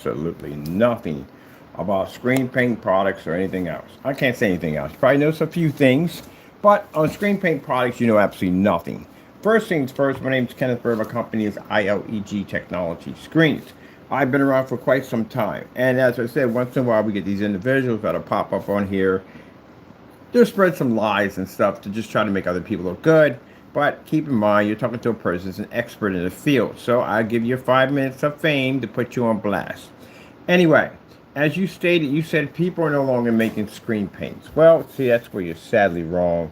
absolutely nothing about screen paint products or anything else. I can't say anything else. You probably knows a few things, but on screen paint products, you know absolutely nothing. First things first, my name is Kenneth Bird. My company is ILEG Technology Screens. I've been around for quite some time, and as I said, once in a while we get these individuals that'll pop up on here. They'll spread some lies and stuff to just try to make other people look good. But keep in mind, you're talking to a person who's an expert in the field. So I'll give you 5 minutes of fame to put you on blast. Anyway, as you stated, you said people are no longer making screen paints. Well, see, that's where you're sadly wrong.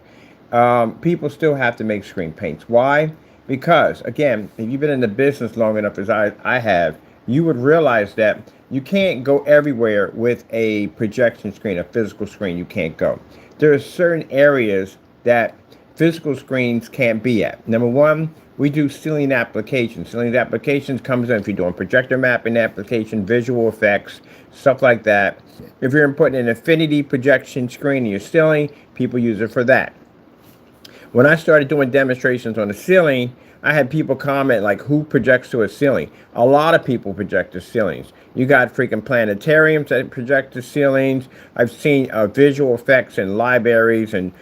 People still have to make screen paints. Why? Because, again, if you've been in the business long enough as I have, you would realize that you can't go everywhere with a projection screen, a physical screen. You can't go. There are certain areas that physical screens can't be at. Number one, we do ceiling applications. Ceiling applications comes in if you're doing projector mapping application, visual effects, stuff like that. If you're putting an infinity projection screen in your ceiling, people use it for that. When I started doing demonstrations on the ceiling, I had people comment like, who projects to a ceiling? A lot of people project to ceilings. You got freaking planetariums that project to ceilings. I've seen visual effects in libraries and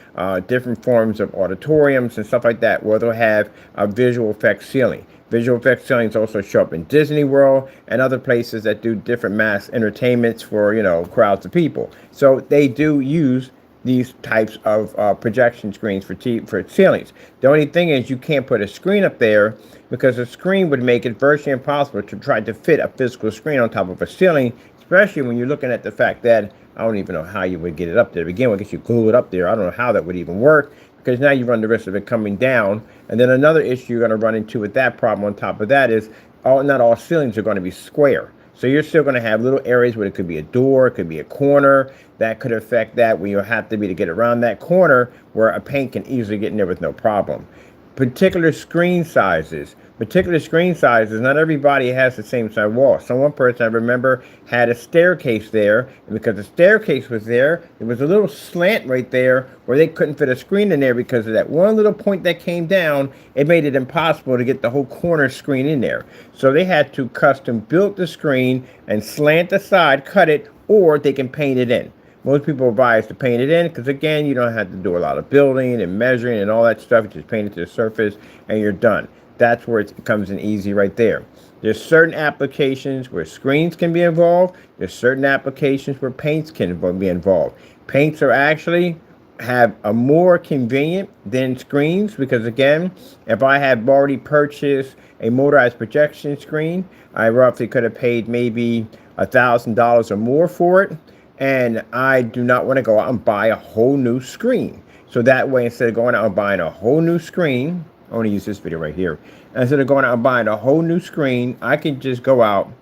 different forms of auditoriums and stuff like that where they'll have a visual effects ceiling. Visual effects ceilings also show up in Disney World and other places that do different mass entertainments for, crowds of people. So they do use these types of projection screens for ceilings. The only thing is you can't put a screen up there because a screen would make it virtually impossible to try to fit a physical screen on top of a ceiling, especially when you're looking at the fact that I don't even know how you would get it up there. To begin with, I guess you glue it up there. I don't know how that would even work because now you run the risk of it coming down. And then another issue you're going to run into with that problem on top of that is not all ceilings are going to be square. So you're still going to have little areas where it could be a door, it could be a corner. That could affect that where you'll have to be to get around that corner where a paint can easily get in there with no problem. Particular screen sizes, not everybody has the same size wall. One person I remember had a staircase there, and because the staircase was there was a little slant right there where they couldn't fit a screen in there because of that one little point that came down. It made it impossible to get the whole corner screen in there. So they had to custom build the screen and slant the side, cut it, or they can paint it in. Most people advise to paint it in because, again, you don't have to do a lot of building and measuring and all that stuff. You just paint it to the surface and you're done. That's where it comes in easy right there. There's certain applications where screens can be involved. There's certain applications where paints can be involved. Paints are actually have a more convenient than screens because, again, if I have already purchased a motorized projection screen, I roughly could have paid maybe $1,000 or more for it. And I do not want to go out and buy a whole new screen. So that way, instead of going out and buying a whole new screen, I want to use this video right here. Instead of going out and buying a whole new screen, I can just go out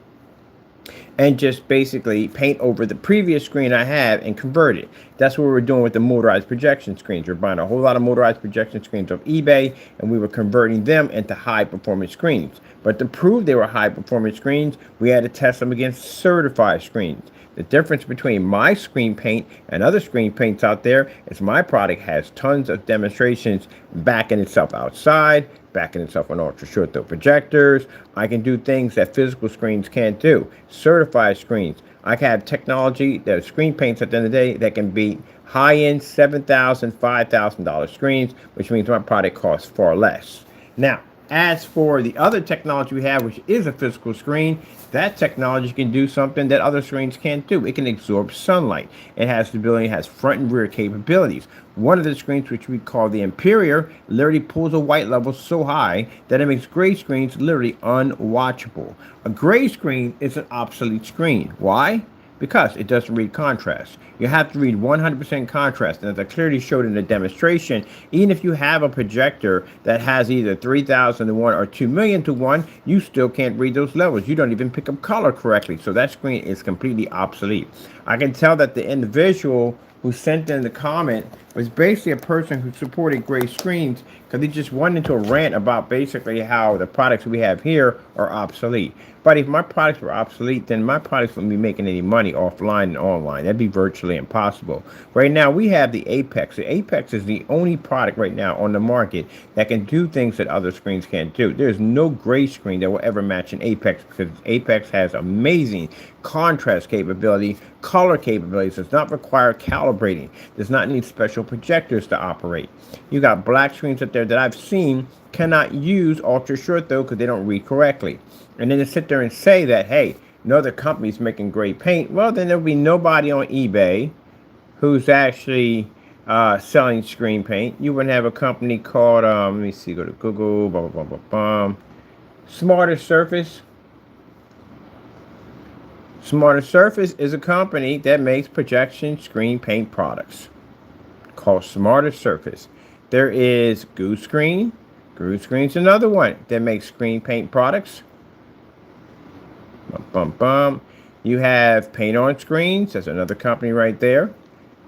and just basically paint over the previous screen I have and convert it. That's what we're doing with the motorized projection screens. We're buying a whole lot of motorized projection screens off eBay, and we were converting them into high-performance screens. But to prove they were high-performance screens, we had to test them against certified screens. The difference between my screen paint and other screen paints out there is my product has tons of demonstrations backing itself outside, backing itself on ultra short throw projectors. I can do things that physical screens can't do. Certified screens. I can have technology that screen paints at the end of the day that can be high-end $7,000, $5,000 screens, which means my product costs far less. Now, as for the other technology we have, which is a physical screen, that technology can do something that other screens can't do. It can absorb sunlight. It has the ability, it has front and rear capabilities. One of the screens, which we call the Imperior, literally pulls a white level so high that it makes gray screens literally unwatchable. A gray screen is an obsolete screen. Why? Because it doesn't read contrast. You have to read 100% contrast. And as I clearly showed in the demonstration, even if you have a projector that has either 3,000 to 1 or 2 million to 1, you still can't read those levels. You don't even pick up color correctly. So that screen is completely obsolete. I can tell that the individual who sent in the comment was basically a person who supported gray screens because he just went into a rant about basically how the products we have here are obsolete. But if my products were obsolete, then my products wouldn't be making any money offline and online. That'd be virtually impossible. Right now, we have the Apex. The Apex is the only product right now on the market that can do things that other screens can't do. There's no gray screen that will ever match an Apex because Apex has amazing contrast capability, color capabilities, does not require calibrating, does not need special projectors to operate. You got black screens up there that I've seen cannot use ultra short though because they don't read correctly. And then to sit there and say that, hey, no other company's making great paint, well, then there'll be nobody on eBay who's actually selling screen paint. You wouldn't have a company called, let me see, go to Google, blah, blah, blah, blah, blah. Smarter Surface. Smarter Surface is a company that makes projection screen paint products called Smarter Surface. There is Goose Screen. Goose Screen's another one that makes screen paint products. Bum, bum, bum. You have Paint On Screens. That's another company right there.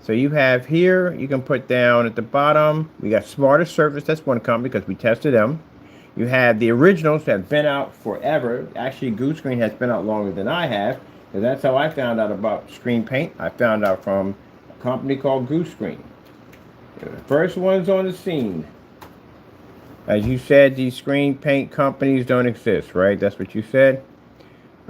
So you have here, you can put down at the bottom, we got Smarter Surface. That's one company because we tested them. You have the originals that have been out forever. Actually, Goose Screen has been out longer than I have. And that's how I found out about screen paint. I found out from a company called Goose Screen. They're the first ones on the scene. As you said, these screen paint companies don't exist, right? That's what you said?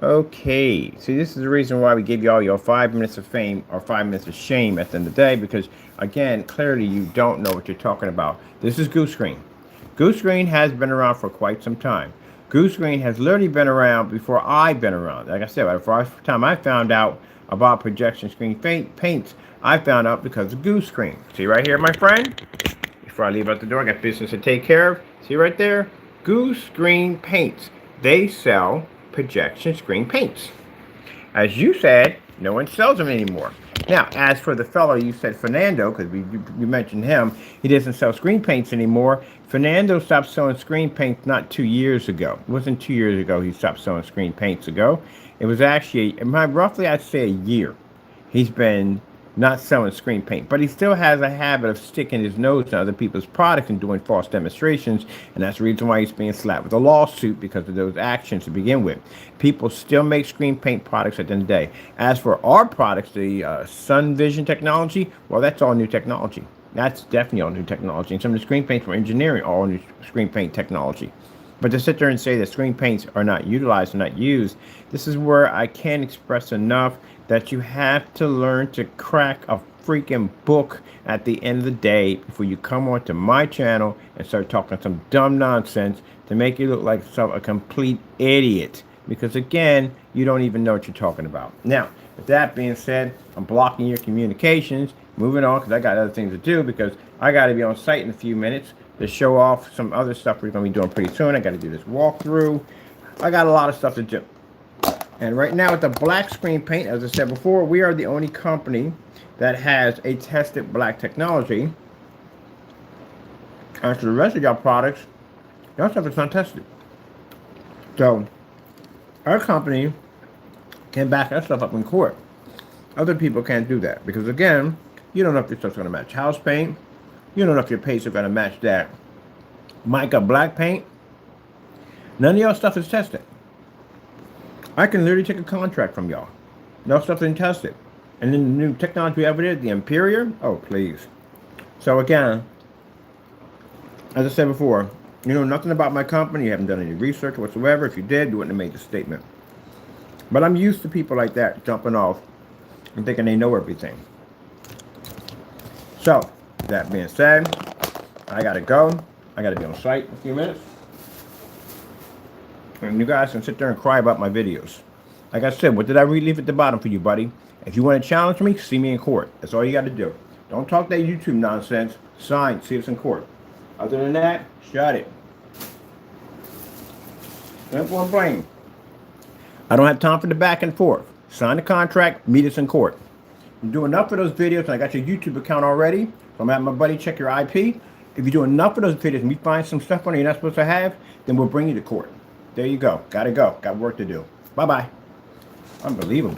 Okay. See, this is the reason why we give you all your 5 minutes of fame or 5 minutes of shame at the end of the day. Because, again, clearly you don't know what you're talking about. This is Goose Screen. Goose Screen has been around for quite some time. Goose Screen has literally been around before I've been around. Like I said, the first time I found out about projection screen paints, I found out because of Goose Screen. See right here, my friend? Before I leave out the door, I got business to take care of. See right there? Goose Screen Paints. They sell projection screen paints. As you said, no one sells them anymore. Now, as for the fellow you said, Fernando, because you mentioned him, he doesn't sell screen paints anymore. Fernando stopped selling screen paints not 2 years ago. It wasn't 2 years ago he stopped selling screen paints ago. It was actually, roughly I'd say a year. He's been not selling screen paint, but he still has a habit of sticking his nose in other people's products and doing false demonstrations, and that's the reason why he's being slapped with a lawsuit because of those actions to begin with. People still make screen paint products at the end of the day. As for our products, the Sun Vision technology, well, that's all new technology. That's definitely all new technology, and some of the screen paints for engineering are all new screen paint technology. But to sit there and say that screen paints are not utilized or not used, this is where I can't express enough that you have to learn to crack a freaking book at the end of the day before you come onto my channel and start talking some dumb nonsense to make you look like a complete idiot. Because again, you don't even know what you're talking about. Now, with that being said, I'm blocking your communications. Moving on, because I got other things to do, because I got to be on site in a few minutes to show off some other stuff we're going to be doing pretty soon. I got to do this walkthrough. I got a lot of stuff to do. And right now with the black screen paint, as I said before, we are the only company that has a tested black technology. As to the rest of y'all products, y'all stuff is not tested. So, our company can back that stuff up in court. Other people can't do that. Because again, you don't know if your stuff's going to match house paint. You don't know if your paints are going to match that mica black paint. None of y'all stuff is tested. I can literally take a contract from y'all. No stuff isn't tested. And then the new technology we have it is the Imperior. Oh, please. So again, as I said before, you know nothing about my company. You haven't done any research whatsoever. If you did, you wouldn't have made the statement. But I'm used to people like that jumping off and thinking they know everything. So, that being said, I gotta go. I gotta be on site in a few minutes. And you guys can sit there and cry about my videos. Like I said, what did I leave at the bottom for you, buddy? If you want to challenge me, see me in court. That's all you got to do. Don't talk that YouTube nonsense. Sign, see us in court. Other than that, shut it. Simple and plain. I don't have time for the back and forth. Sign the contract, meet us in court. You do enough of those videos, and I got your YouTube account already. So I'm having my buddy check your IP. If you do enough of those videos and we find some stuff on it you're not supposed to have, then we'll bring you to court. There you go. Gotta go. Got work to do. Bye-bye. Unbelievable.